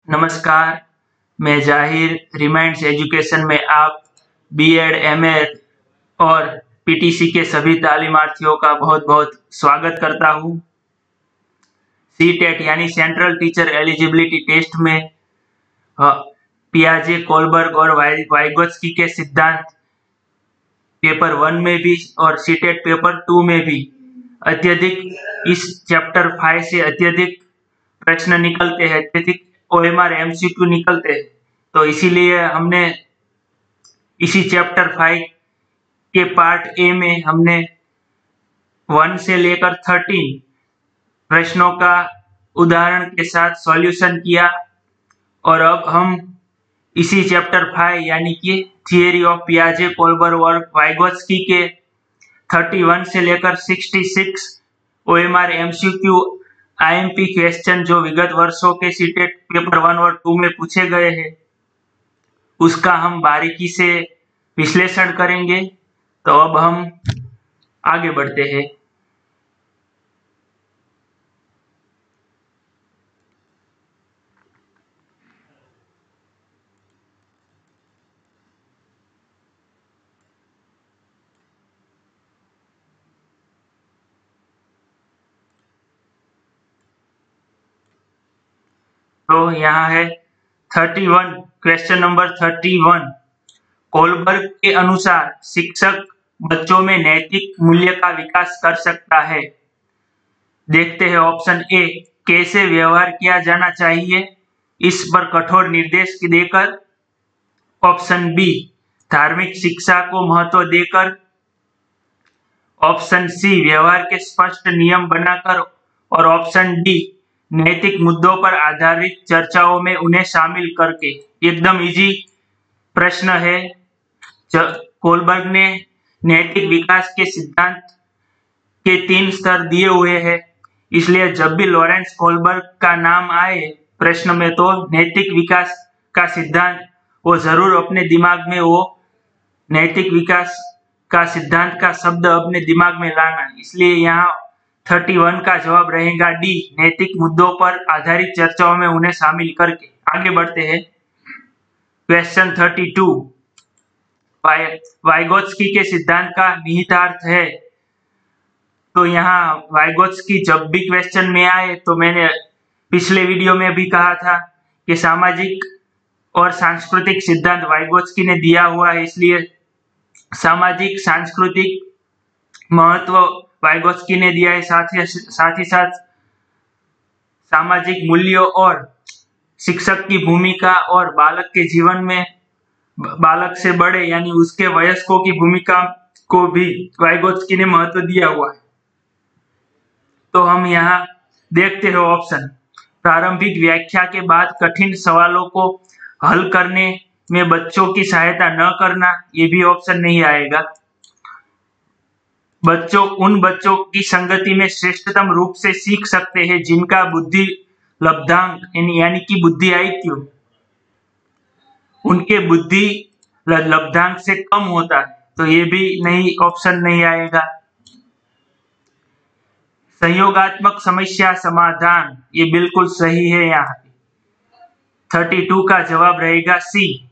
नमस्कार, मैं जाहिर रिमाइंड्स एजुकेशन में आप बीएड, एमएड और पीटीसी के सभी तालीमार्थियों का बहुत-बहुत स्वागत करता हूं। सीटेट यानी सेंट्रल टीचर एलिजिबिलिटी टेस्ट में पियाजे, कोलबर्ग और वाइगोत्स्की के सिद्धांत पेपर 1 में भी और सीटेट पेपर 2 में भी अत्यधिक इस चैप्टर 5 से अत्यधिक प्रश्न निकलते हैं, अत्यधिक ओएमआर एमसीक्यू निकलते हैं। तो इसीलिए हमने इसी चैप्टर 5 के पार्ट ए में हमने 1 से लेकर 13 प्रश्नों का उदाहरण के साथ सॉल्यूशन किया और अब हम इसी चैप्टर 5 यानी कि थियरी ऑफ पियाजे, कोलबर्ग और वाइगोत्स्की के 31 से लेकर 66 ओएमआर एमसीक्यू आईएमपी क्वेश्चन जो विगत वर्षों के सीटेट पेपर 1 और 2 में पूछे गए हैं उसका हम बारीकी से विश्लेषण करेंगे। तो अब हम आगे बढ़ते हैं। तो यहाँ है 31, क्वेश्चन नंबर 31। कोलबर्ग के अनुसार शिक्षक बच्चों में नैतिक मूल्य का विकास कर सकता है। देखते हैं ऑप्शन ए, कैसे व्यवहार किया जाना चाहिए, इस पर कठोर निर्देश देकर। ऑप्शन बी, धार्मिक शिक्षा को महत्व देकर। ऑप्शन सी, व्यवहार के स्पष्ट नियम बनाकर। और ऑप्शन डी, नैतिक मुद्दों पर आधारित चर्चाओं में उन्हें शामिल करके। एकदम इजी प्रश्न है। कोलबर्ग ने नैतिक विकास के सिद्धांत के 3 स्तर दिए हुए हैं, इसलिए जब भी लॉरेंस कोलबर्ग का नाम आए प्रश्न में तो नैतिक विकास का सिद्धांत वो जरूर अपने दिमाग में वो नैतिक विकास का सिद्धांत का शब्द अपने दिमाग में लाना। इसलिए यहाँ 31 का जवाब रहेगा डी, नैतिक मुद्दों पर आधारित चर्चाओं में उन्हें शामिल करके। आगे बढ़ते हैं। क्वेश्चन 32, वाइगोत्स्की के सिद्धांत का निहितार्थ है। तो यहाँ वाइगोत्स्की जब भी क्वेश्चन में आए तो मैंने पिछले वीडियो में भी कहा था कि सामाजिक और सांस्कृतिक सिद्धांत वाइगोत्स्की ने दिया हुआ है, इसलिए सामाजिक सांस्कृतिक महत्व वाइगोत्स्की ने दिया है। साथ ही साथ सामाजिक मूल्यों और शिक्षक की भूमिका और बालक के जीवन में बालक से बड़े यानी उसके वयस्कों की भूमिका को भी वाइगोत्स्की ने महत्व दिया हुआ है। तो हम यहाँ देखते हैं ऑप्शन, प्रारंभिक व्याख्या के बाद कठिन सवालों को हल करने में बच्चों की सहायता न करना, ये भी ऑप्शन नहीं आएगा। उन बच्चों की संगति में श्रेष्ठतम रूप से सीख सकते हैं जिनका बुद्धि लब्धांक यानी कि बुद्धि आईक्यू उनके बुद्धि लब्धांक से कम होता है, तो ये भी नहीं, ऑप्शन नहीं आएगा। सहयोगात्मक समस्या समाधान, ये बिल्कुल सही है। यहाँ 32 का जवाब रहेगा सी,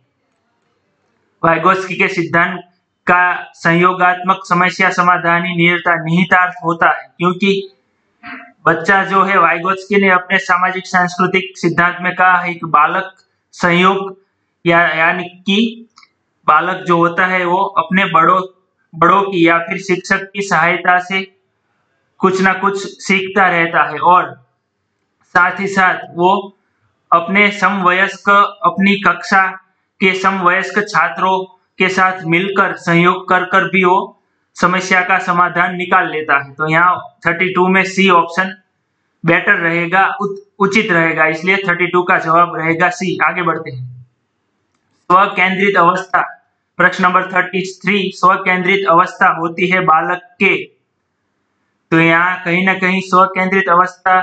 वाइगोत्स्की के सिद्धांत का सहयोगात्मक समस्या समाधान ही निहितार्थ होता है, क्योंकि बच्चा जो है वाइगोत्स्की ने अपने सामाजिक सांस्कृतिक सिद्धांत में कहा है कि बालक संयोग यानी कि बालक जो होता है वो अपने बड़ों की या फिर शिक्षक की सहायता से कुछ ना कुछ सीखता रहता है और साथ ही साथ वो अपने समवयस्क अपनी कक्षा के समवयस्क छात्रों के साथ मिलकर सहयोग कर भी वो समस्या का समाधान निकाल लेता है। तो यहाँ 32 में सी ऑप्शन बेटर रहेगा, उचित रहेगा, इसलिए 32 का जवाब रहेगा सी। आगे बढ़ते हैं। स्व केंद्रित अवस्था, प्रश्न नंबर 33, स्व केंद्रित अवस्था होती है बालक के। तो यहाँ कहीं ना कहीं स्व केंद्रित अवस्था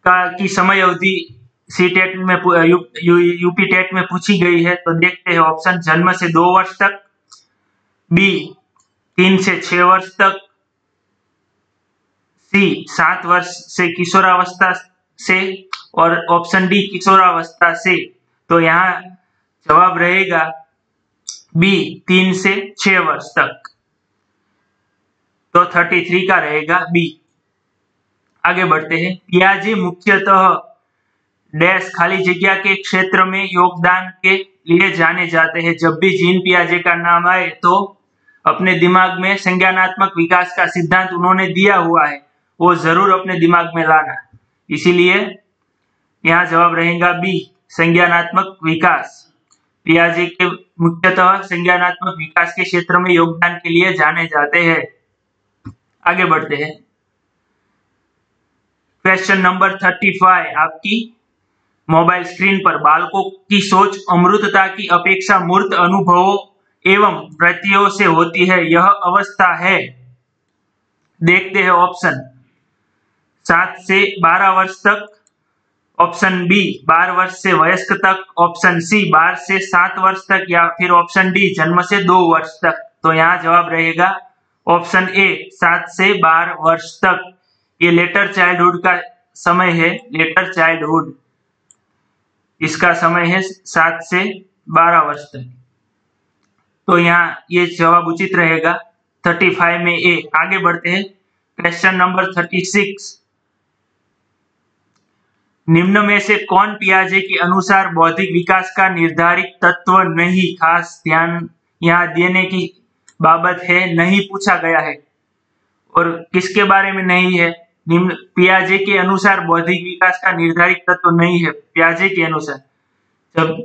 की समय अवधि सीटेट में यूपी टेट में पूछी गई है। तो देखते हैं ऑप्शन, जन्म से 2 वर्ष तक, बी 3 से 6 वर्ष तक, सी 7 वर्ष से किशोरावस्था से और ऑप्शन डी किशोरावस्था से। तो यहाँ जवाब रहेगा बी 3 से 6 वर्ष तक। तो 33 का रहेगा बी। आगे बढ़ते हैं। पियाजे मुख्यतः डैश खाली जगह के क्षेत्र में योगदान के लिए जाने जाते हैं। जब भी जीन पियाजे का नाम आए तो अपने दिमाग में संज्ञानात्मक विकास का सिद्धांत उन्होंने दिया हुआ है, वो जरूर अपने दिमाग में लाना। इसीलिए यहाँ जवाब रहेगा बी संज्ञानात्मक विकास। पियाजे के मुख्यतः संज्ञानात्मक विकास के क्षेत्र में योगदान के लिए जाने जाते हैं। आगे बढ़ते हैं। क्वेश्चन नंबर 35 आपकी मोबाइल स्क्रीन पर। बालकों की सोच अमूर्तता की अपेक्षा मूर्त अनुभवों एवं वृत्तियों से होती है, यह अवस्था है। देखते हैं ऑप्शन 7 से 12 वर्ष तक, ऑप्शन बी 12 वर्ष से वयस्क तक, ऑप्शन सी 12 से 7 वर्ष तक, या फिर ऑप्शन डी जन्म से 2 वर्ष तक। तो यहाँ जवाब रहेगा ऑप्शन ए 7 से 12 वर्ष तक। ये लेटर चाइल्डहुड का समय है, लेटर चाइल्डहुड इसका समय है 7 से 12 वर्ष तक। तो यहाँ ये जवाब उचित रहेगा 35 में ए। आगे बढ़ते हैं। Question number 36। निम्न में से कौन पियाजे के अनुसार बौद्धिक विकास का निर्धारित तत्व नहीं? खास ध्यान यहाँ देने की बाबत है, नहीं पूछा गया है। और किसके बारे में नहीं है? निम्न पियाजे के अनुसार बौद्धिक विकास का निर्धारित तत्व नहीं है, पियाजे के अनुसार। जब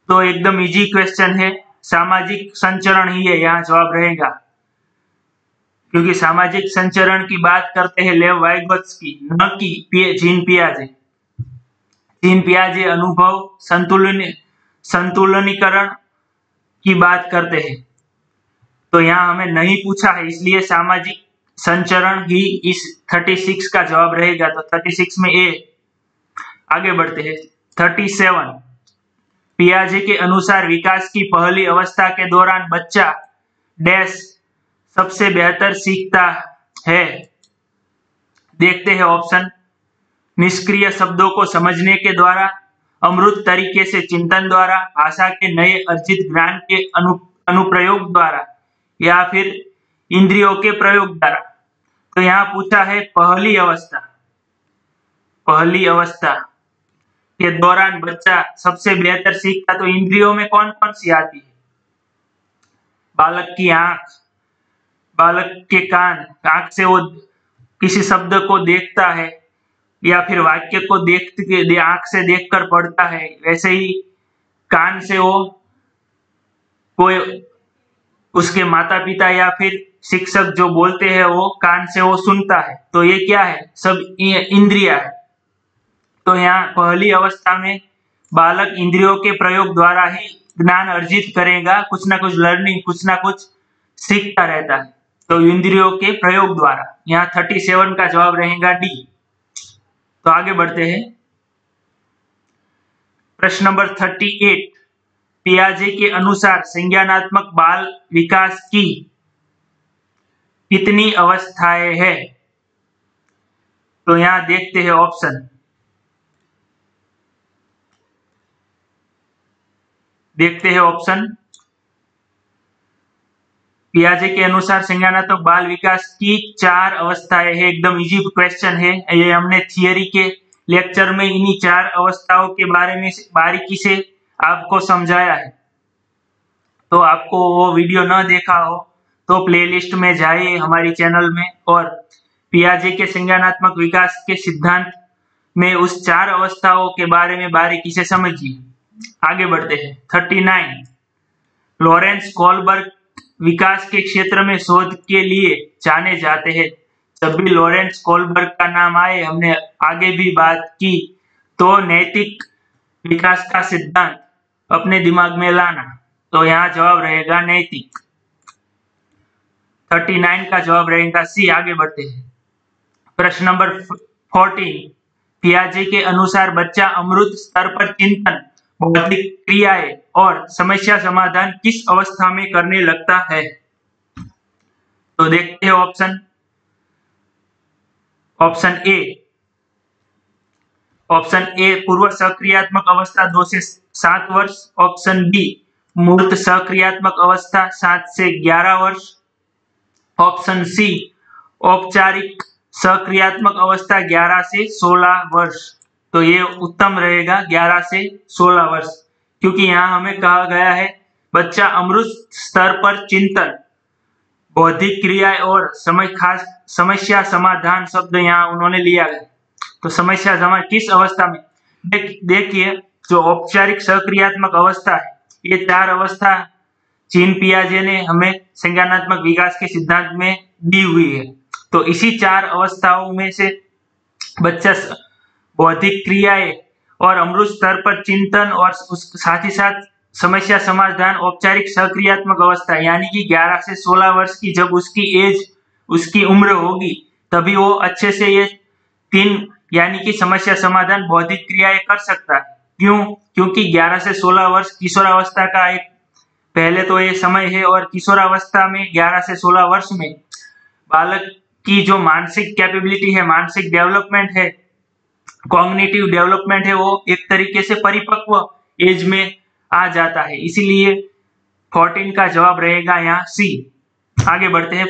तो एकदम इजी क्वेश्चन है, सामाजिक संचरण ही है, यहाँ जवाब रहेगा। क्योंकि सामाजिक संचरण की बात करते हैं लेव वाइगोत्स्की, न कि जीन पियाजे। जीन पियाजे अनुभव संतुलनीकरण की बात करते हैं। तो यहाँ हमें नहीं पूछा है, इसलिए सामाजिक संचरण ही इस 36 का जवाब रहेगा। तो 36 में ए। आगे बढ़ते हैं। 37। पियाजे के अनुसार विकास की पहली अवस्था के दौरान बच्चा डैश सबसे बेहतर सीखता है। देखते हैं ऑप्शन। निष्क्रिय शब्दों को समझने के द्वारा, अमूर्त तरीके से चिंतन द्वारा, भाषा के नए अर्जित ज्ञान के अनुप्रयोग द्वारा, या फिर इंद्रियों के प्रयोग द्वारा। तो यहाँ पूछा है पहली अवस्था। पहली अवस्था के दौरान बच्चा सबसे बेहतर सीखता, तो इंद्रियों में कौन कौन सी आती है? बालक की आंख, बालक के कान, आंख से वो किसी शब्द को देखता है या फिर वाक्य को आंख से देखकर पढ़ता है। वैसे ही कान से वो कोई उसके माता पिता या फिर शिक्षक जो बोलते हैं वो कान से वो सुनता है। तो ये क्या है? सब इंद्रिया है। तो यहाँ पहली अवस्था में बालक इंद्रियों के प्रयोग द्वारा ही ज्ञान अर्जित करेगा, कुछ ना कुछ लर्निंग, कुछ ना कुछ सीखता रहता है। तो इंद्रियों के प्रयोग द्वारा। यहाँ 37 का जवाब रहेगा डी। तो आगे बढ़ते हैं। प्रश्न नंबर 38। पियाजे के अनुसार संज्ञानात्मक बाल विकास की कितनी अवस्थाएं हैं? तो यहाँ देखते हैं ऑप्शन। देखते हैं ऑप्शन। पियाजे के अनुसार संज्ञानात्मक बाल विकास की 4 अवस्थाएं हैं। एकदम इजी क्वेश्चन है ये। हमने थियरी के लेक्चर में इन्हीं 4 अवस्थाओं के बारे में बारीकी से आपको समझाया है। तो आपको वो वीडियो न देखा हो तो प्लेलिस्ट में जाइए हमारी चैनल में, और पियाजे के संज्ञानात्मक विकास के सिद्धांत में उस 4 अवस्थाओं के बारे में बारीकी से समझिए। आगे बढ़ते हैं। 39। लॉरेंस कोलबर्ग विकास के क्षेत्र में शोध के लिए जाने जाते हैं। जब भी लॉरेंस कोलबर्ग का नाम आए, हमने आगे भी बात की, तो नैतिक विकास का सिद्धांत अपने दिमाग में लाना। तो यहाँ जवाब रहेगा नैतिक। 39 का जवाब रहेगा सी। आगे बढ़ते हैं। प्रश्न नंबर 14। पियाजे के अनुसार बच्चा अमूर्त स्तर पर चिंतन, बौद्धिक क्रियाएं और समस्या समाधान किस अवस्था में करने लगता है? तो देखते हैं option. Option A option A पूर्व सक्रियात्मक अवस्था 2 से 7 वर्ष, ऑप्शन बी मूर्त सक्रियात्मक अवस्था 7 से 11 वर्ष, ऑप्शन सी औपचारिक सक्रियात्मक अवस्था 11 से 16 वर्ष। तो ये उत्तम रहेगा 11 से 16 वर्ष, क्योंकि यहाँ हमें कहा गया है बच्चा अमूर्त स्तर पर चिंतन, बौद्धिक क्रियाएं और समस्या समाधान शब्द यहाँ उन्होंने लिया है। तो समस्या समाधान किस अवस्था में, देखिए जो औपचारिक सक्रियात्मक अवस्था है, ये 4 अवस्था जीन पियाजे ने हमें संज्ञानात्मक विकास के सिद्धांत में दी हुई है। तो इसी 4 अवस्थाओं में से बच्चा बौद्धिक क्रियाएं और अमूर्त स्तर पर चिंतन और साथ ही साथ समस्या समाधान औपचारिक सक्रियात्मक अवस्था यानी कि 11 से 16 वर्ष की जब उसकी उम्र होगी, तभी वो अच्छे से ये 3 यानी कि समस्या समाधान बौद्धिक क्रियाएं कर सकता है। क्यों? क्योंकि 11 से 16 वर्ष किशोरावस्था का एक पहले तो ये समय है, और किशोरावस्था में 11 से 16 वर्ष में बालक की जो मानसिक कैपेबिलिटी है, मानसिक डेवलपमेंट है, कॉग्निटिव डेवलपमेंट है, वो एक तरीके से परिपक्व एज में आ जाता है। इसीलिए 14 का जवाब रहेगा यहाँ सी। आगे बढ़ते हैं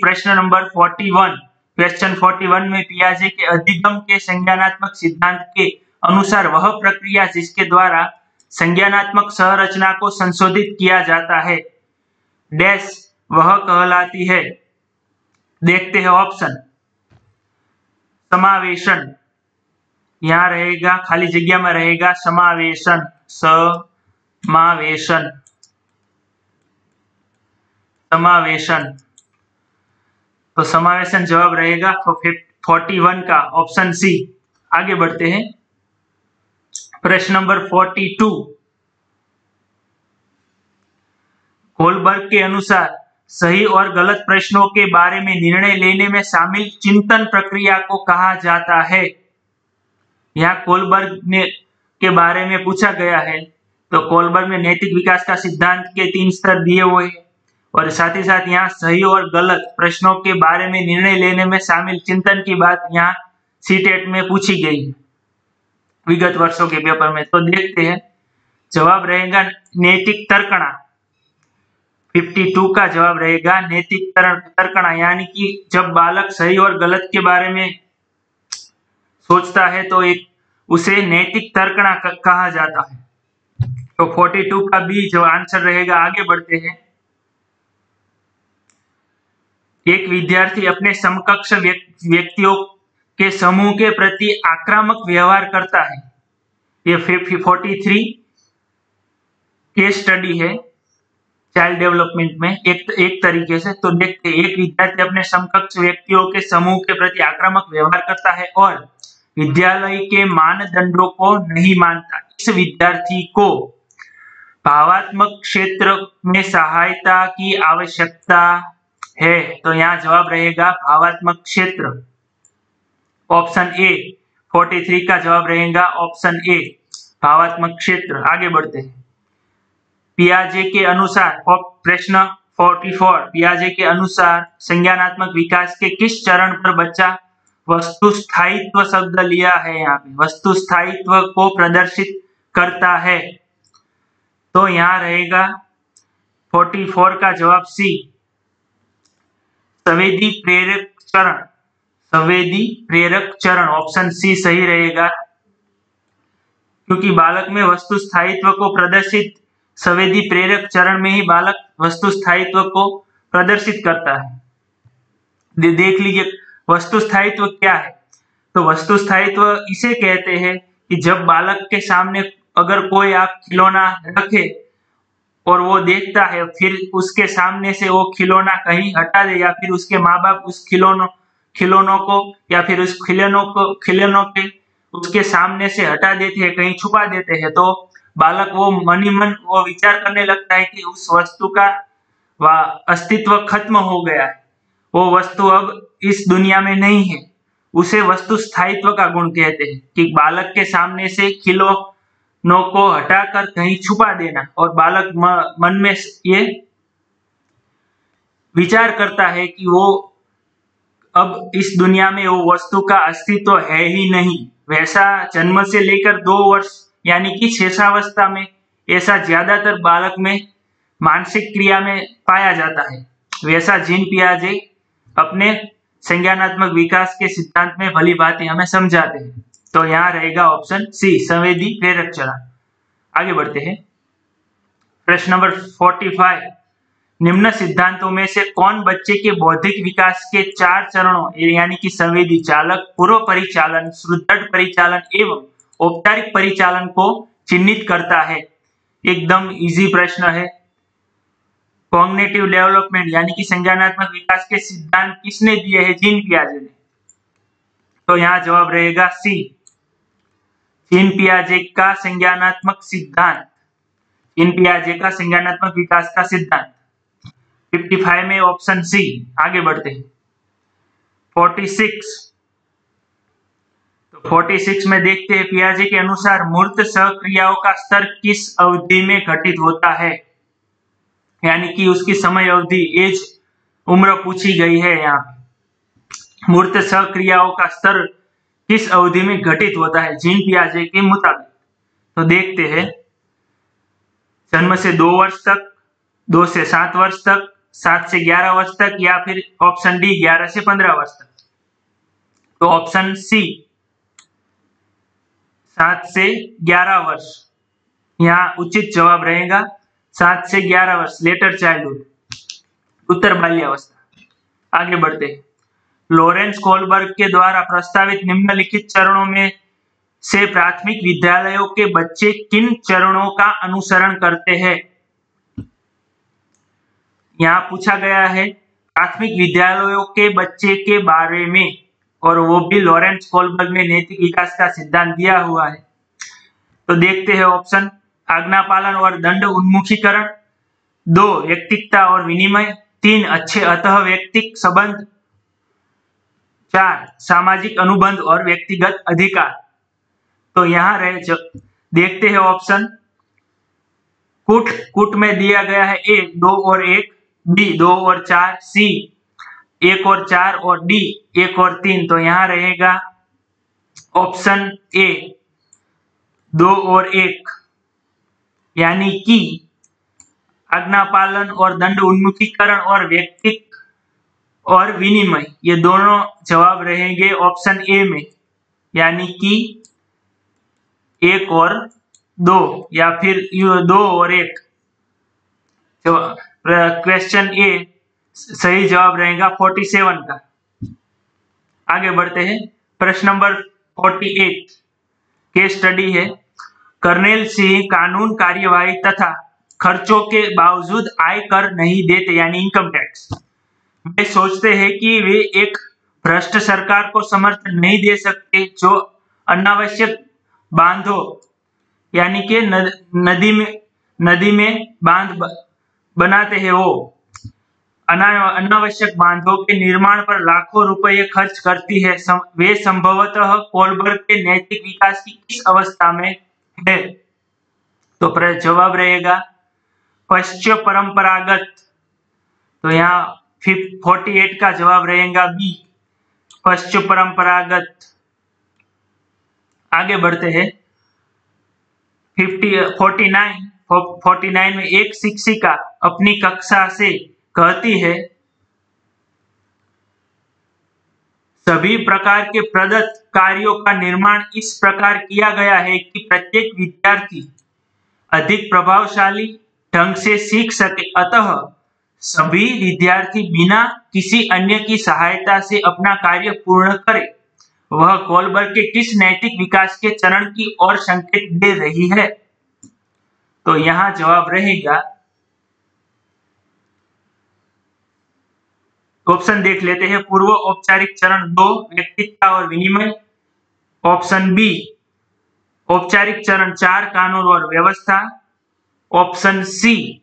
प्रश्न नंबर 41। क्वेश्चन 41 में पियाजे के अधिगम के संज्ञानात्मक सिद्धांत के अनुसार वह प्रक्रिया जिसके द्वारा संज्ञानात्मक संरचना को संशोधित किया जाता है डैश वह कहलाती है। देखते हैं ऑप्शन। समावेशन, यहाँ रहेगा खाली जगह में रहेगा समावेशन, समावेशन। तो समावेशन जवाब रहेगा 41 का ऑप्शन सी। आगे बढ़ते हैं प्रश्न नंबर 42। कोलबर्ग के अनुसार सही और गलत प्रश्नों के बारे में निर्णय लेने में शामिल चिंतन प्रक्रिया को कहा जाता है। यहाँ कोलबर्ग ने के बारे में पूछा गया है। तो कोलबर्ग में नैतिक विकास का सिद्धांत के 3 स्तर दिए हुए हैं, और साथ ही साथ यहाँ सही और गलत प्रश्नों के बारे में निर्णय लेने में शामिल चिंतन की बात यहाँ सीटेट में पूछी गई है विगत वर्षों के पेपर में। तो देखते हैं जवाब रहेगा नैतिक तर्कणा। 52 का जवाब रहेगा नैतिक तर्कणा, यानी कि जब बालक सही और गलत के बारे में सोचता है तो उसे नैतिक तर्कणा कहा जाता है। तो 42 का भी जो आंसर रहेगा। आगे बढ़ते हैं। एक विद्यार्थी अपने समकक्ष व्यक्तियों के समूह के प्रति आक्रामक व्यवहार करता है। ये 43 केस स्टडी है चाइल्ड डेवलपमेंट में एक तरीके से। तो देखते हैं, एक विद्यार्थी अपने समकक्ष व्यक्तियों के समूह के प्रति आक्रामक व्यवहार करता है और विद्यालय के मानदंडों को नहीं मानता। इस विद्यार्थी को भावात्मक क्षेत्र में सहायता की आवश्यकता है। तो यहाँ जवाब रहेगा भावात्मक क्षेत्र, ऑप्शन ए। 43 का जवाब रहेगा ऑप्शन ए, भावात्मक क्षेत्र। आगे बढ़ते हैं। पियाजे के अनुसार प्रश्न 44। पियाजे के अनुसार संज्ञानात्मक विकास के किस चरण पर बच्चा वस्तु स्थायित्व शब्द लिया है, यहाँ पे वस्तु स्थायित्व को प्रदर्शित करता है। तो यहाँ रहेगा 44 का जवाब सी, संवेदी प्रेरक चरण, संवेदी प्रेरक चरण, ऑप्शन सी सही रहेगा। क्योंकि बालक में वस्तु स्थायित्व को प्रदर्शित संवेदी प्रेरक चरण में ही बालक वस्तु स्थायित्व को प्रदर्शित करता है। देख लीजिए वस्तु स्थायित्व क्या है। तो वस्तु स्थायित्व इसे कहते हैं कि जब बालक के सामने अगर कोई आप खिलौना रखे और वो देखता है, फिर उसके सामने से वो खिलौना कहीं हटा दे, या फिर उसके माँ बाप उस खिलौनों को या फिर उस खिलौनों के उसके सामने से हटा देते हैं, कहीं छुपा देते हैं, तो बालक वो मन ही मन वो विचार करने लगता है कि उस वस्तु का अस्तित्व खत्म हो गया है, वो वस्तु अब इस दुनिया में नहीं है। उसे वस्तु स्थायित्व का गुण कहते हैं कि बालक के सामने से खिलौनों को हटाकर कहीं छुपा देना, और बालक मन में ये विचार करता है कि वो अब इस दुनिया में वो वस्तु का अस्तित्व है ही नहीं, वैसा जन्म से लेकर 2 वर्ष यानी कि शेषावस्था में ऐसा ज्यादातर बालक में मानसिक क्रिया में पाया जाता है, वैसा जीन पियाजे अपने संज्ञानात्मक विकास के सिद्धांत में भली भांति हमें समझाते हैं। तो यहाँ रहेगा ऑप्शन सी, संवेदी प्रेरक चरण। आगे बढ़ते हैं। प्रश्न नंबर 45, निम्न सिद्धांतों में से कौन बच्चे के बौद्धिक विकास के 4 चरणों यानी कि संवेदी चालक, पूर्व परिचालन, सुदृढ़ परिचालन एवं औपचारिक परिचालन को चिन्हित करता है? एकदम इजी प्रश्न है। कॉग्निटिव डेवलपमेंट यानी कि संज्ञानात्मक विकास के सिद्धांत किसने दिए हैं? जीन पियाजे ने। तो यहाँ जवाब रहेगा सी, जीन पियाजे का संज्ञानात्मक सिद्धांत, जीन पियाजे का संज्ञानात्मक विकास का सिद्धांत। 55 में ऑप्शन सी। आगे बढ़ते हैं। 46, तो 46 में देखते हैं, पियाजे के अनुसार मूर्त सक्रियाओं का स्तर किस अवधि में घटित होता है? यानी कि उसकी समय अवधि, एज, उम्र पूछी गई है यहाँ पे। मूर्त सक्रियाओं का स्तर किस अवधि में घटित होता है जीन पियाजे के मुताबिक? तो देखते हैं, जन्म से 2 वर्ष तक, 2 से 7 वर्ष तक, 7 से 11 वर्ष तक, या फिर ऑप्शन डी 11 से 15 वर्ष तक। तो ऑप्शन सी 7 से 11 वर्ष यहाँ उचित जवाब रहेगा। 7 से 11 वर्ष, लेटर चाइल्डहुड, उत्तर बाल्यावस्था। आगे बढ़ते हैं। लॉरेंस कोलबर्ग के द्वारा प्रस्तावित निम्नलिखित चरणों में से प्राथमिक विद्यालयों के बच्चे किन चरणों का अनुसरण करते हैं? यहाँ पूछा गया है प्राथमिक विद्यालयों के बच्चे के बारे में, और वो भी लॉरेंस कोलबर्ग ने नैतिक विकास का सिद्धांत दिया हुआ है। तो देखते हैं ऑप्शन, आज्ञा पालन और दंड उन्मुखीकरण, 2 व्यक्तिकता और विनिमय, 3 अच्छे अतः व्यक्तिक संबंध, 4 सामाजिक अनुबंध और व्यक्तिगत अधिकार। तो यहाँ देखते हैं ऑप्शन, कुट में दिया गया है ए 2 और 1, बी 2 और 4, सी 1 और 4 और डी 1 और 3। तो यहाँ रहेगा ऑप्शन ए 2 और 1, यानी कि आज्ञा पालन और दंड उन्मुखीकरण और व्यक्तिक और विनिमय, ये दोनों जवाब रहेंगे ऑप्शन ए में, यानी कि 1 और 2 या फिर 2 और 1। क्वेश्चन ए सही जवाब रहेगा 47 का। आगे बढ़ते हैं। प्रश्न नंबर 48 केस स्टडी है। कर्नेल सिंह कानून कार्यवाही तथा खर्चों के बावजूद आय कर नहीं देते यानी इनकम टैक्स। वे सोचते हैं कि वे एक भ्रष्ट सरकार को समर्थन नहीं दे सकते जो अनावश्यक बांधों यानी कि नदी में बांध बनाते हैं, वो अनावश्यक बांधों के निर्माण पर लाखों रुपए खर्च करती है। वे संभवतः कोलबर्ग के नैतिक विकास की किस अवस्था में है? तो जवाब रहेगा पश्चिम परंपरागत। तो यहाँ 48 का जवाब रहेगा बी, पश्चिम परंपरागत। आगे बढ़ते हैं। 49 में एक शिक्षिका अपनी कक्षा से कहती है, सभी प्रकार के प्रदत्त कार्यों का निर्माण इस प्रकार किया गया है कि प्रत्येक विद्यार्थी अधिक प्रभावशाली ढंग से सीख सके, अतः सभी विद्यार्थी बिना किसी अन्य की सहायता से अपना कार्य पूर्ण करें। वह कोलबर्ग के किस नैतिक विकास के चरण की ओर संकेत दे रही है? तो यहाँ जवाब रहेगा, ऑप्शन देख लेते हैं। पूर्व औपचारिक चरण 2 व्यक्तिकता और विनिमय, ऑप्शन बी औपचारिक चरण 4 कानून और व्यवस्था, ऑप्शन सी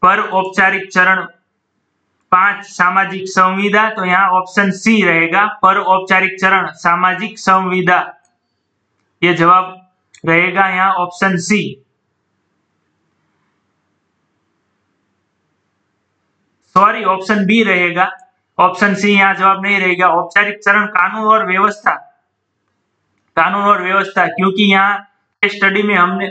पर औपचारिक चरण 5 सामाजिक संविदा। तो यहाँ ऑप्शन सी रहेगा, पर औपचारिक चरण सामाजिक संविदा। ये जवाब रहेगा यहाँ option C. Sorry, option B रहेगा, ऑप्शन सी यहाँ जवाब नहीं रहेगा। औपचारिक चरण कानून और व्यवस्था कानून और व्यवस्था, क्योंकि यहाँ स्टडी में हमने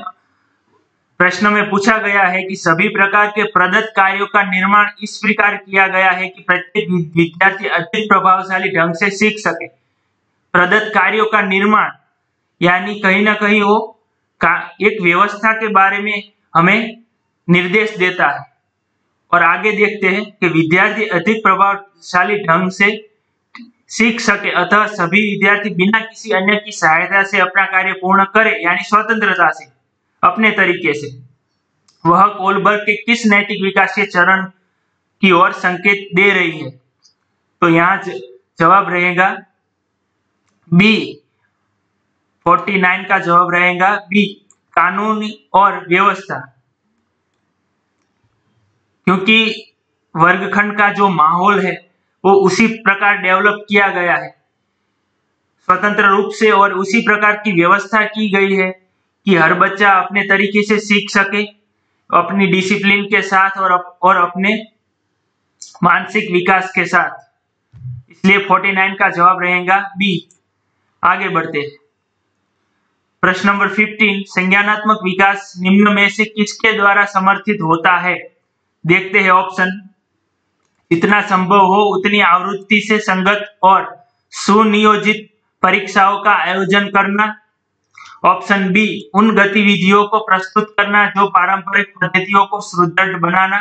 प्रश्न में पूछा गया है कि सभी प्रकार के प्रदत्त कार्यों का निर्माण इस प्रकार किया गया है कि प्रत्येक विद्यार्थी अधिक प्रभावशाली ढंग से सीख सके। प्रदत्त कार्यों का निर्माण यानी कहीं ना कहीं वो एक व्यवस्था के बारे में हमें निर्देश देता है। और आगे देखते हैं कि विद्यार्थी अधिक प्रभावशाली ढंग से सीख सके, अतः सभी विद्यार्थी बिना किसी अन्य की सहायता से अपना कार्य पूर्ण करे, यानी स्वतंत्रता से अपने तरीके से। वह कोलबर्ग के किस नैतिक विकासीय चरण की ओर संकेत दे रही है? तो यहाँ जवाब रहेगा बी। 49 का जवाब रहेगा बी, कानून और व्यवस्था, क्योंकि वर्गखंड का जो माहौल है वो उसी प्रकार डेवलप किया गया है स्वतंत्र रूप से, और उसी प्रकार की व्यवस्था की गई है कि हर बच्चा अपने तरीके से सीख सके, अपनी डिसिप्लिन के साथ और अपने मानसिक विकास के साथ। इसलिए 49 का जवाब रहेगा बी। आगे बढ़ते हैं। प्रश्न नंबर 15, संज्ञानात्मक विकास निम्न में से किसके द्वारा समर्थित होता है? देखते हैं ऑप्शन। जितना संभव हो उतनी आवृत्ति से संगत और सुनियोजित परीक्षाओं का आयोजन करना। ऑप्शन बी, उन गतिविधियों को प्रस्तुत करना जो पारंपरिक पद्धतियों को सुदृढ़ बनाना।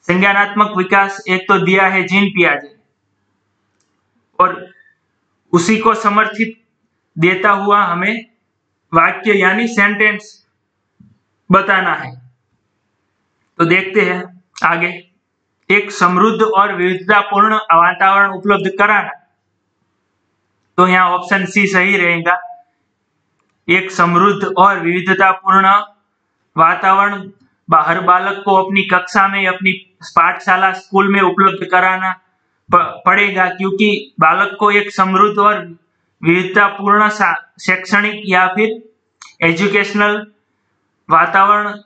संज्ञानात्मक विकास एक तो दिया है जीन पियाजे, और उसी को समर्थित देता हुआ हमें वाक्य यानी सेंटेंस बताना है। तो देखते हैं आगे। एक समृद्ध और विविधतापूर्ण वातावरण उपलब्ध कराना, तो यहाँ ऑप्शन सी सही रहेगा। एक समृद्ध और विविधतापूर्ण वातावरण हर बालक को अपनी कक्षा में, अपनी पाठशाला स्कूल में उपलब्ध कराना पड़ेगा, क्योंकि बालक को एक समृद्ध और विविधतापूर्ण शैक्षणिक या फिर एजुकेशनल वातावरण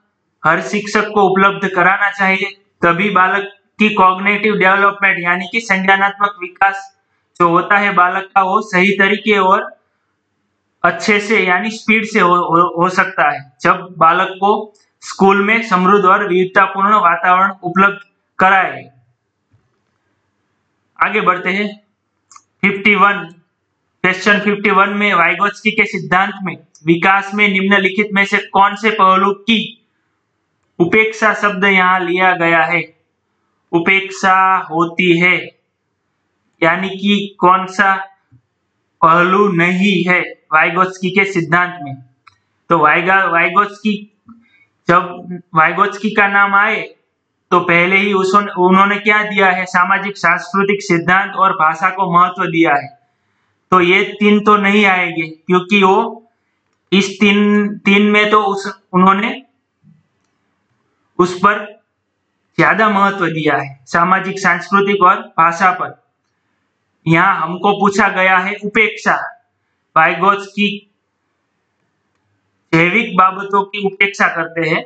हर शिक्षक को उपलब्ध कराना चाहिए। तभी बालक की कॉग्निटिव डेवलपमेंट यानी कि संज्ञानात्मक विकास जो होता है बालक का, वो सही तरीके और अच्छे से यानी स्पीड से हो सकता है जब बालक को स्कूल में समृद्ध और विविधतापूर्ण वातावरण उपलब्ध कराए। आगे बढ़ते हैं। 51 क्वेश्चन 51 में वाइगोत्स्की के सिद्धांत में विकास में निम्नलिखित में से कौन से पहलू की उपेक्षा शब्द यहाँ लिया गया है? उपेक्षा होती है यानी कि कौन सा पहलू नहीं है वाइगोत्स्की के सिद्धांत में? तो जब वाइगोत्स्की का नाम आए तो पहले ही उन्होंने क्या दिया है? सामाजिक सांस्कृतिक सिद्धांत और भाषा को महत्व दिया है। तो ये तीन तो नहीं आएंगे, क्योंकि वो इस तीन में तो उन्होंने उस पर ज्यादा महत्व दिया है, सामाजिक सांस्कृतिक और भाषा पर। यहाँ हमको पूछा गया है उपेक्षा। वाइगोत्स्की जैविक बाबतों की उपेक्षा करते हैं,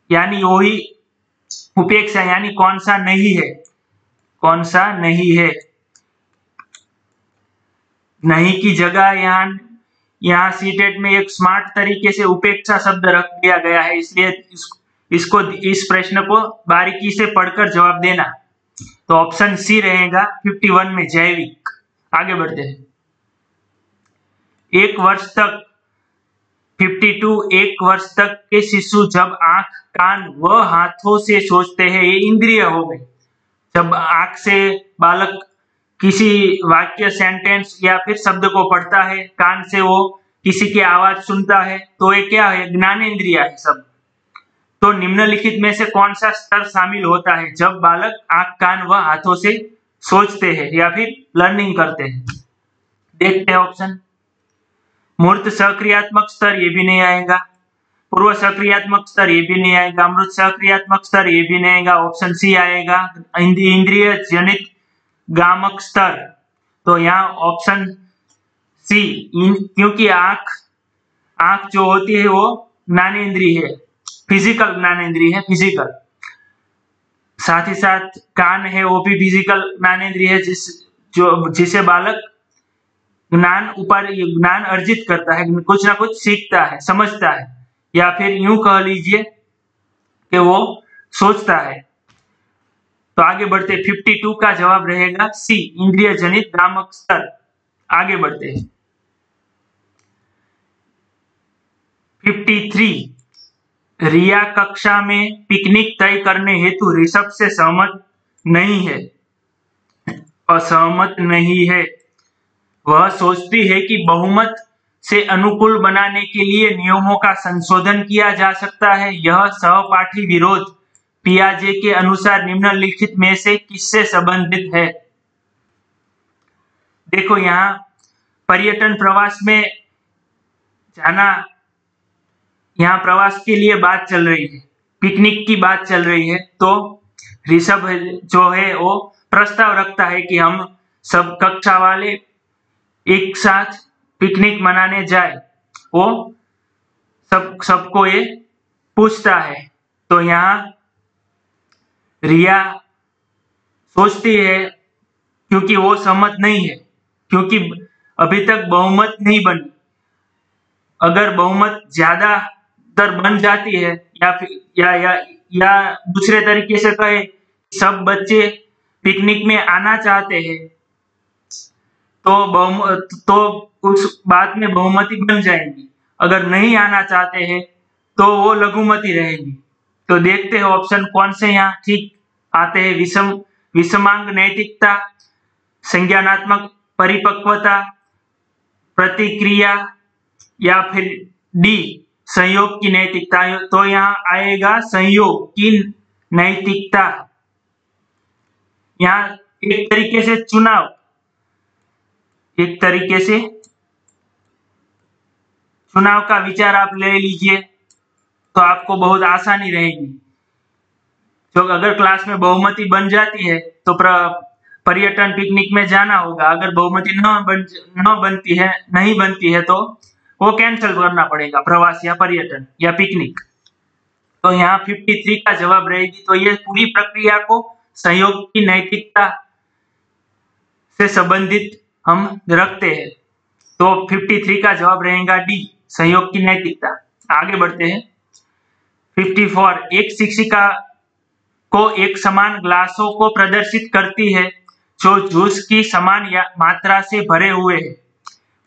यानी वही उपेक्षा यानी कौन सा नहीं है, कौन सा नहीं है। नहीं की जगह यहाँ सीटेट में एक स्मार्ट तरीके से उपेक्षा शब्द रख दिया गया है, इसलिए इस प्रश्न को बारीकी से पढ़कर जवाब देना। तो ऑप्शन सी रहेगा 51 में जैविक। आगे बढ़ते हैं। 1 वर्ष तक 52 1 वर्ष तक के शिशु जब आंख, कान व हाथों से सोचते हैं, ये इंद्रिय हो गए। जब आंख से बालक किसी वाक्य, सेंटेंस या फिर शब्द को पढ़ता है, कान से वो किसी की आवाज सुनता है, तो ये क्या है? ज्ञानेंद्रिय है सब। तो निम्नलिखित में से कौन सा स्तर शामिल होता है जब बालक आंख, कान व हाथों से सोचते हैं या फिर लर्निंग करते हैं? देखते हैं ऑप्शन। मूर्त सक्रियात्मक स्तर, ये भी नहीं आएगा। पूर्व सक्रियात्मक स्तर, ये भी नहीं आएगा। अमृत सक्रियात्मक स्तर, ये भी नहीं आएगा। ऑप्शन सी आएगा, इंद्रिय जनित गामक स्तर। तो यहाँ ऑप्शन सी, क्योंकि आंख जो होती है वो ज्ञानेंद्रिय है, फिजिकल ज्ञानेंद्रिय है, फिजिकल। साथ ही साथ कान है, वो भी फिजिकल ज्ञानेंद्रिय है, जिसे बालक ज्ञान अर्जित करता है, कुछ ना कुछ सीखता है, समझता है, या फिर यूं कह लीजिए कि वो सोचता है। तो आगे बढ़ते 52 का जवाब रहेगा सी, इंद्रिय जनित भ्रामक स्तर। आगे बढ़ते हैं 53, रिया कक्षा में पिकनिक तय करने हेतु ऋषभ से सहमत नहीं है, असहमत नहीं है। वह सोचती है कि बहुमत से अनुकूल बनाने के लिए नियमों का संशोधन किया जा सकता है। यह सहपाठी विरोध पियाजे के अनुसार निम्नलिखित में से किससे संबंधित है? देखो यहाँ पर्यटन प्रवास में जाना, यहाँ प्रवास के लिए बात चल रही है, पिकनिक की बात चल रही है। तो ऋषभ जो है वो प्रस्ताव रखता है कि हम सब कक्षा वाले एक साथ पिकनिक मनाने जाए। वो सबको ये पूछता है। तो यहाँ रिया सोचती है, क्योंकि वो सहमत नहीं है, क्योंकि अभी तक बहुमत नहीं बनी। अगर बहुमत ज्यादातर बन जाती है, या फिर या दूसरे तरीके से कहे सब बच्चे पिकनिक में आना चाहते हैं, तो उस बात में बहुमति बन जाएगी। अगर नहीं आना चाहते हैं तो वो लघुमति रहेगी। तो देखते हैं ऑप्शन कौन से यहाँ ठीक आते हैं। विषमांग नैतिकता, संज्ञानात्मक परिपक्वता, प्रतिक्रिया, या फिर डी संयोग की नैतिकता। तो यहाँ आएगा संयोग की नैतिकता। यहाँ एक तरीके से चुनाव का विचार आप ले लीजिए तो आपको बहुत आसानी रहेगी। तो अगर क्लास में बहुमति बन जाती है तो पर्यटन पिकनिक में जाना होगा। अगर बहुमति नहीं बनती है तो वो कैंसिल करना पड़ेगा, प्रवास या पर्यटन या पिकनिक। तो यहाँ 53 का जवाब रहेगी। तो ये पूरी प्रक्रिया को सहयोग की नैतिकता से संबंधित हम रखते हैं। तो 53 का जवाब रहेगा डी, सहयोग की नैतिकता। आगे बढ़ते हैं 54, एक शिक्षिका को एक समान ग्लासों को प्रदर्शित करती है जो जूस की समान मात्रा से भरे हुए हैं।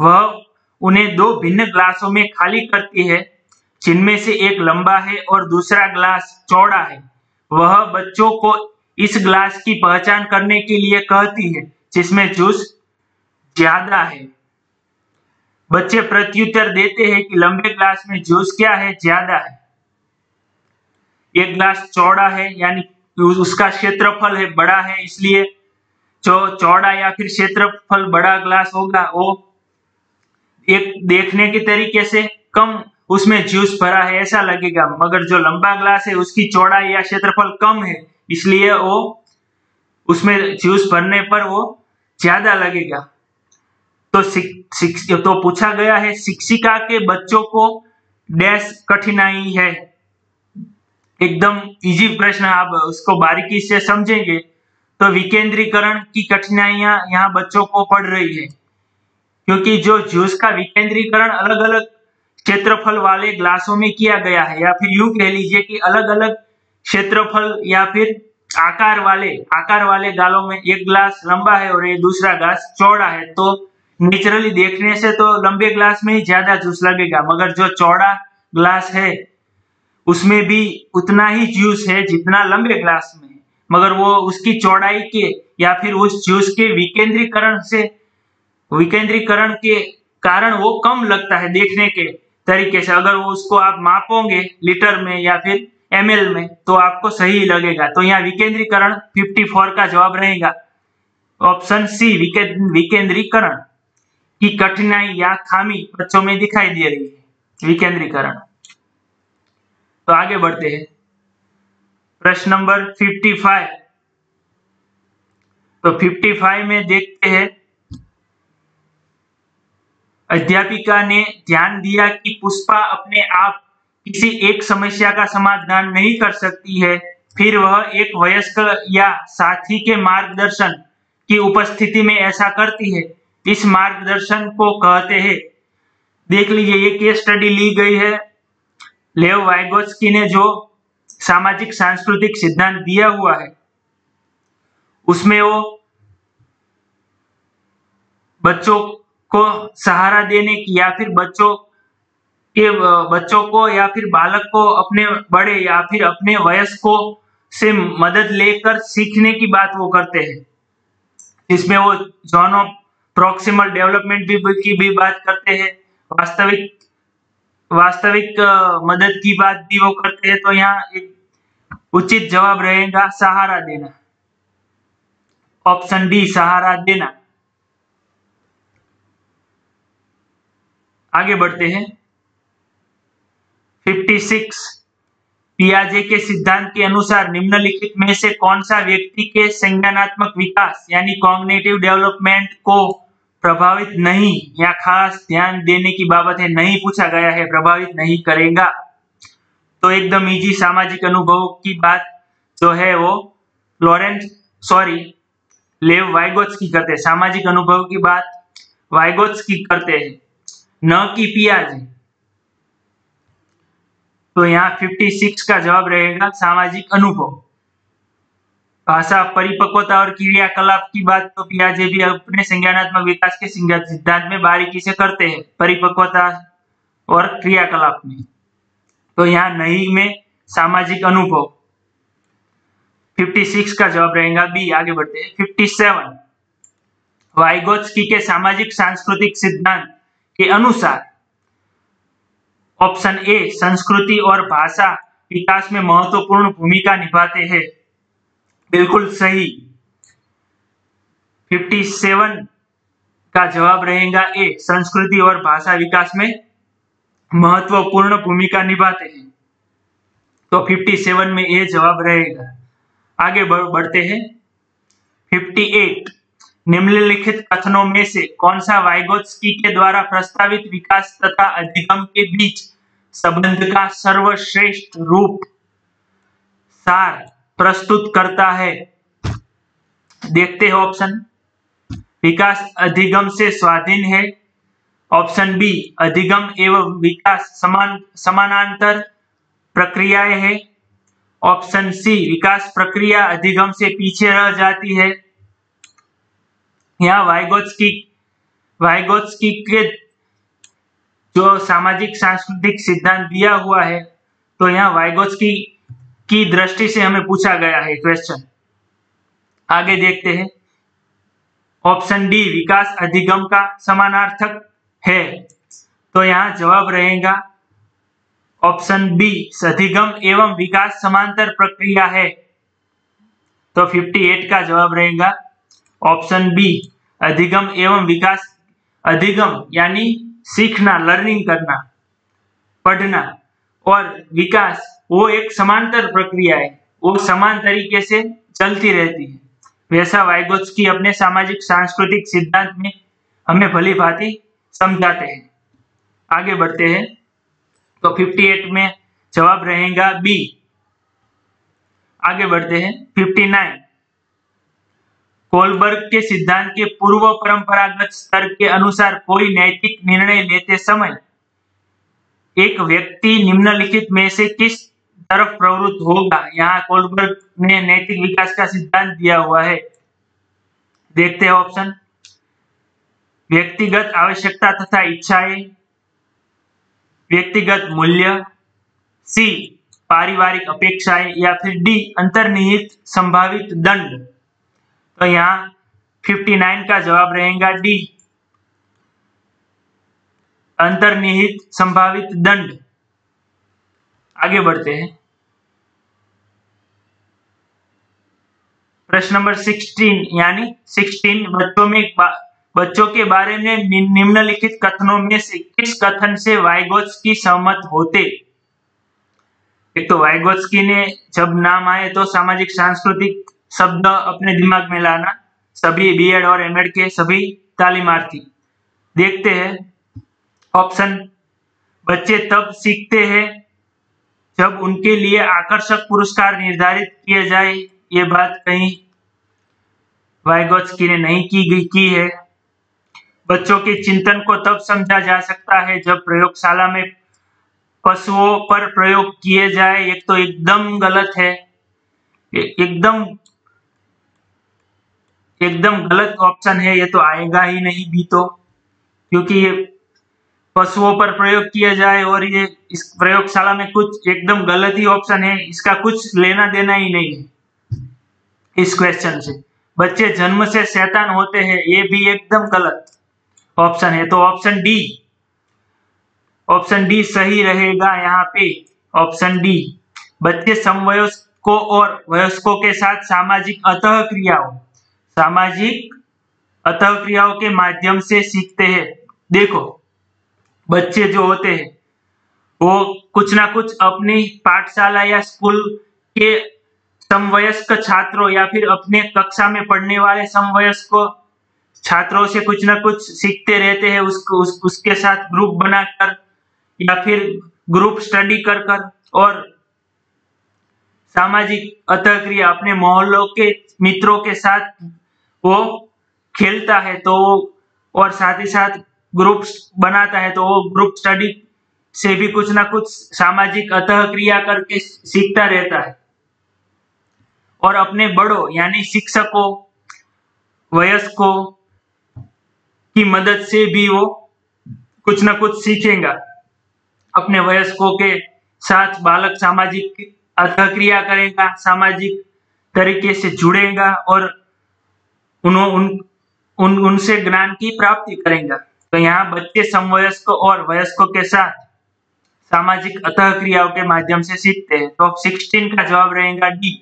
वह उन्हें दो भिन्न ग्लासों में खाली करती है, जिनमें से एक लंबा है और दूसरा ग्लास चौड़ा है। वह बच्चों को इस ग्लास की पहचान करने के लिए कहती है जिसमें जूस ज्यादा है। बच्चे प्रत्युत्तर देते हैं कि लंबे ग्लास में जूस क्या है, ज्यादा है। एक ग्लास चौड़ा है, यानी उसका क्षेत्रफल है, बड़ा है, इसलिए जो चौड़ा या फिर क्षेत्रफल बड़ा ग्लास होगा वो एक देखने के तरीके से कम उसमें जूस भरा है ऐसा लगेगा। मगर जो लंबा ग्लास है उसकी चौड़ाई या क्षेत्रफल कम है, इसलिए वो उसमें जूस भरने पर वो ज्यादा लगेगा। तो पूछा गया है शिक्षिका के बच्चों को डैश कठिनाई है। एकदम इजी प्रश्न, आप उसको बारीकी से समझेंगे तो विकेंद्रीकरण की कठिनाइयां यहाँ बच्चों को पड़ रही है, क्योंकि जो जूस का विकेंद्रीकरण अलग अलग क्षेत्रफल वाले ग्लासों में किया गया है, या फिर यूं कह लीजिए कि अलग अलग क्षेत्रफल या फिर आकार वाले गालों में एक ग्लास लंबा है और ये दूसरा ग्लास चौड़ा है। तो नेचुरली देखने से तो लंबे ग्लास में ही ज्यादा जूस लगेगा, मगर जो चौड़ा ग्लास है उसमें भी उतना ही जूस है जितना लंबे ग्लास में है, मगर वो उसकी चौड़ाई के या फिर उस जूस के विकेंद्रीकरण के कारण वो कम लगता है देखने के तरीके से। अगर वो उसको आप मापोगे लीटर में या फिर ml में तो आपको सही लगेगा। तो यहाँ विकेंद्रीकरण 54 का जवाब रहेगा ऑप्शन सी, विकेंद्रीकरण की कठिनाई या खामी बच्चों में दिखाई दे रही है, विकेंद्रीकरण। तो आगे बढ़ते हैं प्रश्न नंबर 55। तो 55 में देखते हैं अध्यापिका ने ध्यान दिया कि पुष्पा अपने आप किसी एक समस्या का समाधान नहीं कर सकती है, फिर वह एक वयस्क या साथी के मार्गदर्शन की उपस्थिति में ऐसा करती है। इस मार्गदर्शन को कहते हैं। देख लीजिए, ये केस स्टडी ली गई है। लेव वाइगोत्स्की ने जो सामाजिक सांस्कृतिक सिद्धांत दिया हुआ है उसमें वो बच्चों को सहारा देने की या फिर बच्चों को या फिर बालक को अपने बड़े या फिर अपने वयस्कों से मदद लेकर सीखने की बात वो करते हैं। इसमें वो जोन ऑफ प्रॉक्सिमल डेवलपमेंट की भी बात करते हैं, वास्तविक मदद की बात भी वो करते हैं। तो यहाँ एक उचित जवाब रहेगा सहारा देना, ऑप्शन डी सहारा देना। आगे बढ़ते हैं 56। पियाजे के सिद्धांत के अनुसार निम्नलिखित में से कौन सा व्यक्ति के संज्ञानात्मक विकास यानी कॉग्निटिव डेवलपमेंट को प्रभावित नहीं या खास ध्यान देने की बाबत है, नहीं पूछा गया है, प्रभावित नहीं करेगा। तो एकदम इजी सामाजिक अनुभव की बात जो है वो लेव वाइगोत्स्की करते हैं। सामाजिक अनुभव की बात वाइगोत्स्की करते हैं, न कि पियाजे। तो यहाँ 56 का जवाब रहेगा सामाजिक अनुभव। भाषा परिपक्वता और क्रियाकलाप की बात तो पियाजे भी अपने संज्ञानात्मक विकास के सिद्धांत में बारीकी से करते हैं, परिपक्वता और क्रियाकलाप में। तो यहाँ नहीं में सामाजिक अनुभव। 56 का जवाब रहेगा बी। आगे बढ़ते हैं 57। वाइगोत्स्की के सामाजिक सांस्कृतिक सिद्धांत के अनुसार ऑप्शन ए संस्कृति और भाषा विकास में महत्वपूर्ण भूमिका निभाते हैं। बिल्कुल सही। 57 का जवाब रहेगा ए, संस्कृति और भाषा विकास में महत्वपूर्ण भूमिका निभाते हैं। तो 57 में ए जवाब रहेगा। आगे बढ़ते हैं 58। निम्नलिखित कथनों में से कौन सा वाइगोत्स्की के द्वारा प्रस्तावित विकास तथा अधिगम के बीच संबंध का सर्वश्रेष्ठ रूप सार प्रस्तुत करता है? देखते हैं ऑप्शन। विकास अधिगम से स्वाधीन है, ऑप्शन बी अधिगम एवं विकास समानांतर प्रक्रियाएं है, ऑप्शन सी विकास प्रक्रिया अधिगम से पीछे रह जाती है। यहाँ वाइगोत्स्की के जो सामाजिक सांस्कृतिक सिद्धांत दिया हुआ है, तो यहाँ वाइगोत्स्की की दृष्टि से हमें पूछा गया है क्वेश्चन। आगे देखते हैं ऑप्शन डी विकास अधिगम का समानार्थक है। तो यहाँ जवाब रहेगा ऑप्शन बी अधिगम एवं विकास समांतर प्रक्रिया है। तो 58 का जवाब रहेगा ऑप्शन बी अधिगम एवं विकास। अधिगम यानी सीखना, लर्निंग करना, पढ़ना, और विकास वो एक समांतर प्रक्रिया है, वो समान तरीके से चलती रहती है। वैसा वाइगोत्स्की अपने सामाजिक सांस्कृतिक सिद्धांत में हमें भली भांति समझाते हैं। आगे बढ़ते हैं तो 58 में जवाब रहेगा बी। आगे बढ़ते हैं 59। कोलबर्ग के सिद्धांत के पूर्व परंपरागत स्तर के अनुसार कोई नैतिक निर्णय लेते समय एक व्यक्ति निम्नलिखित में से किस तरफ प्रवृत्त होगा? यहाँ कोलबर्ग ने नैतिक विकास का सिद्धांत दिया हुआ है। देखते हैं ऑप्शन। व्यक्तिगत आवश्यकता तथा इच्छाएं, व्यक्तिगत मूल्य, सी पारिवारिक अपेक्षाएं, या फिर डी अंतर्निहित संभावित दंड। तो यहाँ 59 का जवाब रहेगा डी अंतर्निहित संभावित दंड। आगे बढ़ते हैं प्रश्न नंबर 16 यानी 16 बच्चों के बारे में निम्नलिखित कथनों में से किस कथन से वाइगोत्स्की सहमत होते? एक तो वाइगोत्स्की ने जब नाम आए तो सामाजिक सांस्कृतिक शब्द अपने दिमाग में लाना, सभी बीएड और एमएड के सभी तालीमार्थी। देखते हैं ऑप्शन। बच्चे तब सीखते हैं जब उनके लिए आकर्षक पुरस्कार निर्धारित किए जाए। ये बात कहीं वाइगोत्स्की ने नहीं की है। बच्चों के चिंतन को तब समझा जा सकता है जब प्रयोगशाला में पशुओं पर प्रयोग किए जाए। एक तो एकदम गलत है, एकदम एकदम गलत ऑप्शन है, ये तो आएगा ही नहीं भी तो, क्योंकि ये पशुओं पर प्रयोग किया जाए और ये इस प्रयोगशाला में कुछ एकदम गलत ही ऑप्शन है, इसका कुछ लेना देना ही नहीं है इस क्वेश्चन से। बच्चे जन्म से शैतान होते हैं, ये भी एकदम गलत ऑप्शन है। तो ऑप्शन डी सही रहेगा यहाँ पे, ऑप्शन डी। बच्चे समवयस्कों और वयस्कों के साथ सामाजिक अंतःक्रियाओं के माध्यम से सीखते हैं। देखो, बच्चे जो होते हैं वो कुछ ना कुछ अपनी पाठशाला या स्कूल के समवयस्क छात्रों या फिर अपने कक्षा में पढ़ने वाले समवयस्क छात्रों से कुछ ना कुछ सीखते रहते हैं, उसके साथ ग्रुप बनाकर या फिर ग्रुप स्टडी कर और सामाजिक अंतःक्रिया अपने मोहल्लों के मित्रों के साथ वो खेलता है, तो और साथ ही साथ ग्रुप बनाता है, तो वो ग्रुप स्टडी से भी कुछ ना कुछ सामाजिक अंतःक्रिया करके सीखता रहता है। और अपने बड़ों यानी शिक्षकों, वयस्कों की मदद से भी वो कुछ ना कुछ सीखेगा। अपने वयस्कों के साथ बालक सामाजिक अंतःक्रिया करेगा, सामाजिक तरीके से जुड़ेगा और उनसे ज्ञान की प्राप्ति करेगा। तो यहाँ बच्चे समवयस्क और वयस्कों के साथ सामाजिक अंतःक्रियाओं के माध्यम से सीखते हैं। तो 16 का जवाब रहेगा डी।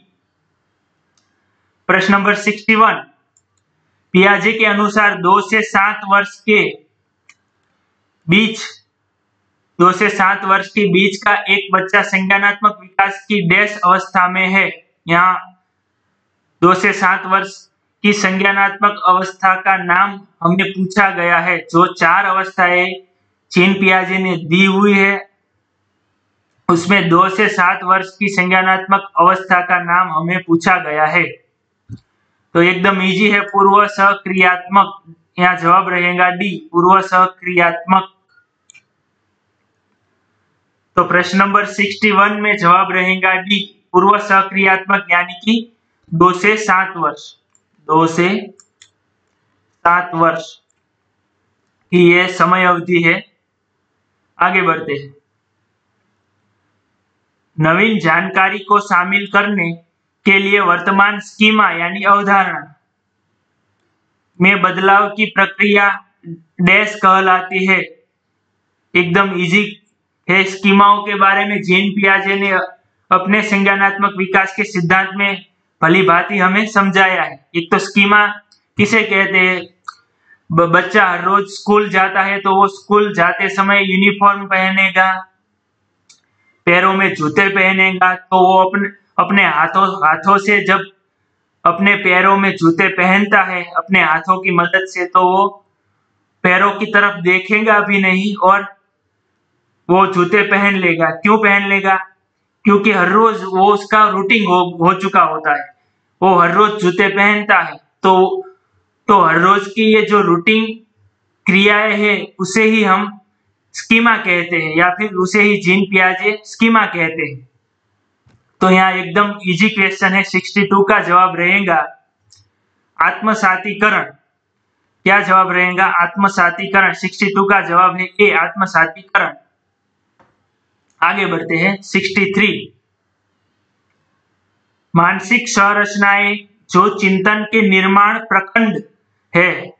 प्रश्न नंबर 61, पियाजे के अनुसार 2 से 7 वर्ष के बीच का एक बच्चा संज्ञानात्मक विकास की डैश अवस्था में है। यहाँ 2 से 7 वर्ष की संज्ञानात्मक अवस्था का नाम हमें पूछा गया है। जो 4 अवस्थाएं जीन पियाजे ने दी हुई है उसमें 2 से 7 वर्ष की संज्ञानात्मक अवस्था का नाम हमें पूछा गया है। तो एकदम इजी है, पूर्व सक्रियात्मक। यहाँ जवाब रहेगा डी, पूर्व सक्रियात्मक। तो प्रश्न नंबर 61 में जवाब रहेगा डी, पूर्व सक्रियात्मक, यानी कि 2 से 7 वर्ष, 2 से 7 वर्ष की ये समय अवधि है। आगे बढ़ते हैं। नवीन जानकारी को शामिल करने के लिए वर्तमान स्कीमा यानी अवधारणा में बदलाव की प्रक्रिया डैश कहलाती है। एकदम इजी है। स्कीमाओं के बारे में जीन पियाजे ने अपने संज्ञानात्मक विकास के सिद्धांत में भली भांति हमें समझाया है। एक तो स्कीमा किसे कहते हैं? बच्चा हर रोज स्कूल जाता है तो वो स्कूल जाते समय यूनिफॉर्म पहनेगा, पैरों में जूते पहनेगा, तो वो अपने हाथों से जब अपने पैरों में जूते पहनता है अपने हाथों की मदद से, तो वो पैरों की तरफ देखेगा भी नहीं और वो जूते पहन लेगा। क्यों पहन लेगा? क्योंकि हर रोज वो उसका रूटीन हो चुका होता है, वो हर रोज जूते पहनता है। तो हर रोज की ये जो रूटीन क्रियाएं हैं उसे ही हम स्कीमा कहते हैं या फिर उसे ही जीन पियाजे स्कीमा कहते हैं। तो यहाँ एकदम इजी क्वेश्चन है। 62 का जवाब रहेगा आत्मसातीकरण। क्या जवाब रहेगा? आत्मसातीकरण। 62 का जवाब है ए, आत्मसातीकरण। आगे बढ़ते हैं। 63, मानसिक संरचनाएं जो चिंतन के निर्माण प्रखंड है,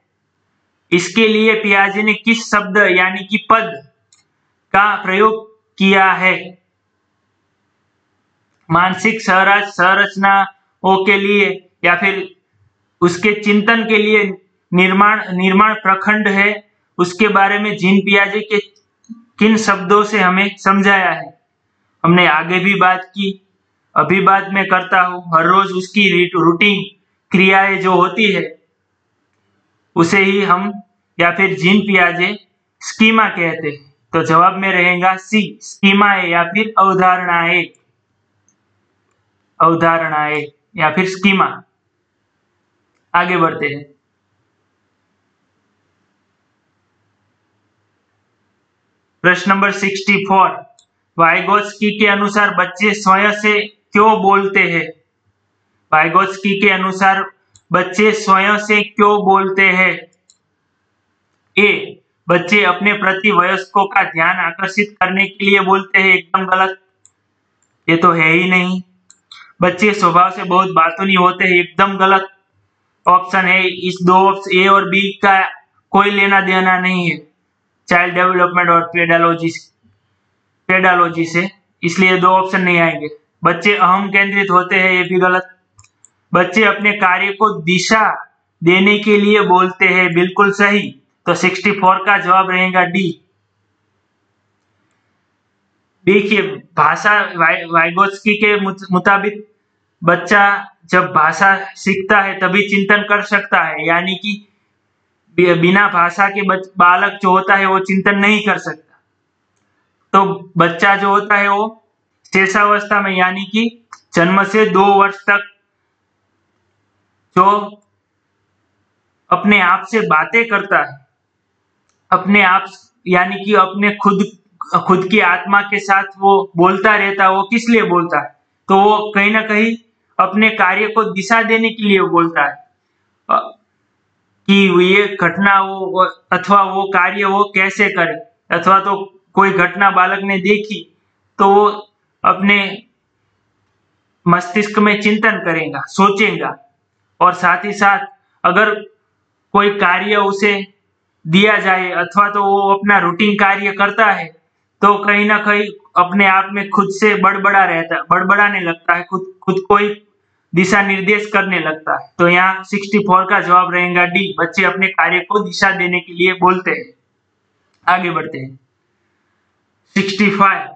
इसके लिए पियाजे ने किस शब्द यानी कि पद का प्रयोग किया है? मानसिक संरचनाओं के लिए या फिर उसके चिंतन के लिए निर्माण प्रखंड है, उसके बारे में जीन पियाजे के किन शब्दों से हमें समझाया है? हमने आगे भी बात की, अभी बात मैं करता हूं। हर रोज उसकी रूटीन क्रियाएं जो होती है उसे ही हम या फिर जीन पियाजे स्कीमा कहते हैं। तो जवाब में रहेगा सी, स्कीमाएं या फिर अवधारणाएं या फिर स्कीमा। आगे बढ़ते हैं। प्रश्न नंबर 64, वाइगोत्स्की के अनुसार बच्चे स्वयं से क्यों बोलते हैं? वाइगोत्स्की के अनुसार बच्चे स्वयं से क्यों बोलते हैं? ए, बच्चे अपने प्रति वयस्कों का ध्यान आकर्षित करने के लिए बोलते हैं। एकदम गलत, ये तो है ही नहीं। बच्चे स्वभाव से बहुत बातूनी होते हैं। एकदम गलत। ऑप्शन है, इस दो ऑप्शन ए और बी का कोई लेना देना नहीं है चाइल्ड डेवलपमेंट और पेडालॉजी से, इसलिए दो ऑप्शन नहीं आएंगे। बच्चे अहम केंद्रित होते हैं, ये भी गलत। बच्चे अपने कार्य को दिशा देने के लिए बोलते हैं, बिल्कुल सही। तो 64 का जवाब रहेगा डी। देखिए, भाषा वाइगोत्स्की के मुताबिक बच्चा जब भाषा सीखता है तभी चिंतन कर सकता है, यानी कि बिना भाषा के बालक जो होता है वो चिंतन नहीं कर सकता। तो बच्चा जो होता है वो शेषावस्था में, यानी कि जन्म से 2 वर्ष तक जो अपने आप से बातें करता है, अपने आप यानी कि अपने खुद की आत्मा के साथ वो बोलता रहता है। वो किस लिए बोलता है? तो वो कहीं ना कहीं अपने कार्य को दिशा देने के लिए बोलता है कि ये घटना वो अथवा वो कार्य वो कैसे करे, अथवा तो कोई घटना बालक ने देखी तो वो अपने मस्तिष्क में चिंतन करेगा, सोचेगा। और साथ ही साथ अगर कोई कार्य उसे दिया जाए अथवा तो वो अपना रूटीन कार्य करता है तो कहीं ना कहीं अपने आप में खुद से बड़बड़ाने लगता है, खुद को ही दिशा निर्देश करने लगता है। तो यहाँ 64 का जवाब रहेगा डी, बच्चे अपने कार्य को दिशा देने के लिए बोलते हैं। आगे बढ़ते हैं। 65,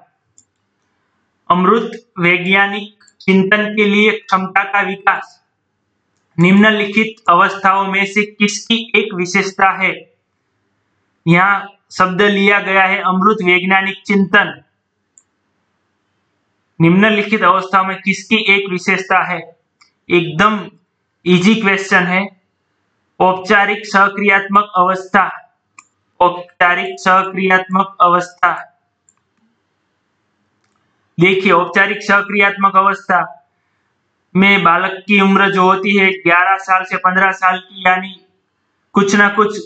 अमूर्त वैज्ञानिक चिंतन के लिए क्षमता का विकास निम्नलिखित अवस्थाओं में से किसकी एक विशेषता है? यहाँ शब्द लिया गया है अमूर्त वैज्ञानिक चिंतन, निम्नलिखित अवस्थाओं में किसकी एक विशेषता है? एकदम इजी क्वेश्चन है। औपचारिक सक्रियात्मक अवस्था, औपचारिक सक्रियात्मक अवस्था। देखिए, औपचारिक सक्रियात्मक अवस्था में बालक की उम्र जो होती है 11 साल से 15 साल की, यानी कुछ ना कुछ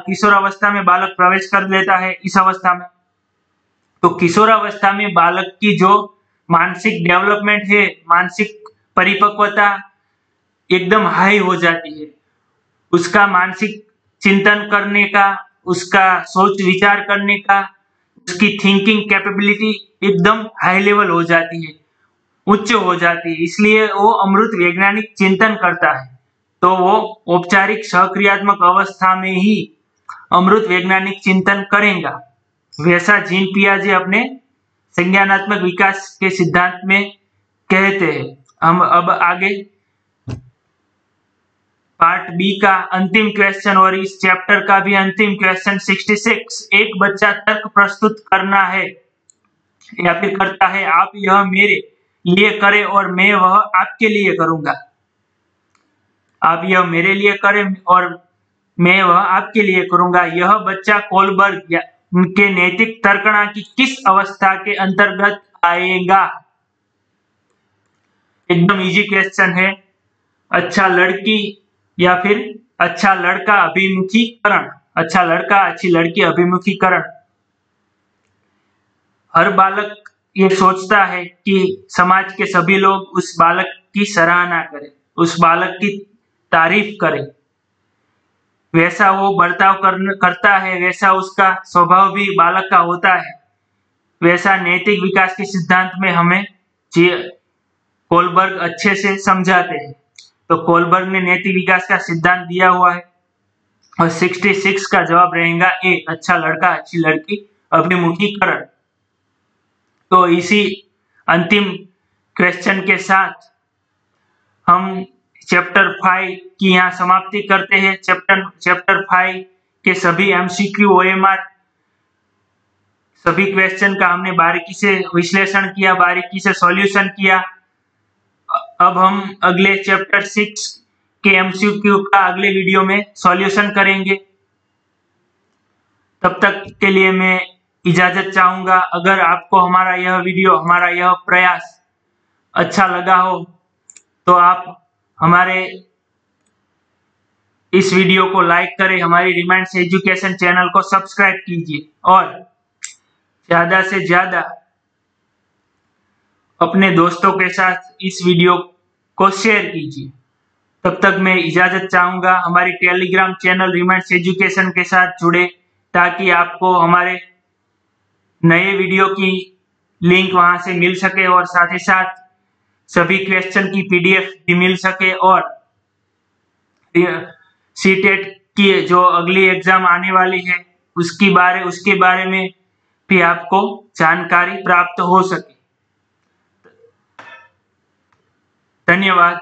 किशोरावस्था में बालक प्रवेश कर लेता है इस अवस्था में। तो किशोरावस्था में बालक की जो मानसिक डेवलपमेंट है, मानसिक परिपक्वता एकदम हाई हो जाती है। उसका मानसिक चिंतन करने का, उसका सोच विचार करने का, उसकी थिंकिंग कैपेबिलिटी एकदम हाई लेवल हो जाती है, उच्च हो जाती है। इसलिए वो अमूर्त वैज्ञानिक चिंतन करता है। तो वो औपचारिक सक्रियात्मक अवस्था में ही अमूर्त वैज्ञानिक चिंतन करेगा। वैसा जीन पियाजे अपने संज्ञानात्मक विकास के सिद्धांत में कहते हैं। हम अब आगे पार्ट बी का अंतिम क्वेश्चन और इस चैप्टर का भी अंतिम क्वेश्चन 66, एक बच्चा तर्क प्रस्तुत करना है या फिर करता है, आप यह मेरे लिए करें और मैं वह आपके लिए करूंगा। आप यह मेरे लिए करें और मैं वह आपके लिए करूंगा। यह बच्चा कोलबर्ग या उनके नैतिक तर्कणा की किस अवस्था के अंतर्गत आएगा? एकदम इजी क्वेश्चन है। अच्छा लड़की या फिर अच्छा लड़का अभिमुखीकरण, अच्छा लड़का अच्छी लड़की अभिमुखीकरण। हर बालक ये सोचता है कि समाज के सभी लोग उस बालक की सराहना करें, उस बालक की तारीफ करें। वैसा वो बर्ताव करता है, वैसा उसका स्वभाव भी बालक का होता है। वैसा नैतिक विकास के सिद्धांत में हमें कोलबर्ग अच्छे से समझाते हैं। तो कोलबर्ग ने नैतिक विकास का सिद्धांत दिया हुआ है और 66 का जवाब रहेगा ए, अच्छा लड़का अच्छी लड़की अभिमुखीकरण। तो इसी अंतिम क्वेश्चन के साथ हम चैप्टर 5 की यहाँ समाप्ति करते हैं। चैप्टर 5 के सभी एमसीक्यू, ओएमआर, सभी क्वेश्चन का हमने बारीकी से विश्लेषण किया, बारीकी से सॉल्यूशन किया। अब हम अगले चैप्टर 6 के एमसीक्यू का अगले वीडियो में सॉल्यूशन करेंगे। तब तक के लिए मैं इजाजत चाहूंगा। अगर आपको हमारा यह वीडियो, हमारा यह प्रयास अच्छा लगा हो तो आप हमारे इस वीडियो को लाइक करें, हमारी रिमाइंड्स एजुकेशन चैनल को सब्सक्राइब कीजिए और ज्यादा से ज्यादा अपने दोस्तों के साथ इस वीडियो को शेयर कीजिए। तब तक मैं इजाजत चाहूंगा। हमारी टेलीग्राम चैनल रिमाइंड्स एजुकेशन के साथ जुड़े ताकि आपको हमारे नए वीडियो की लिंक वहां से मिल सके और साथ ही साथ सभी क्वेश्चन की पीडीएफ भी मिल सके और सीटेट की जो अगली एग्जाम आने वाली है उसके बारे में भी आपको जानकारी प्राप्त हो सके। धन्यवाद।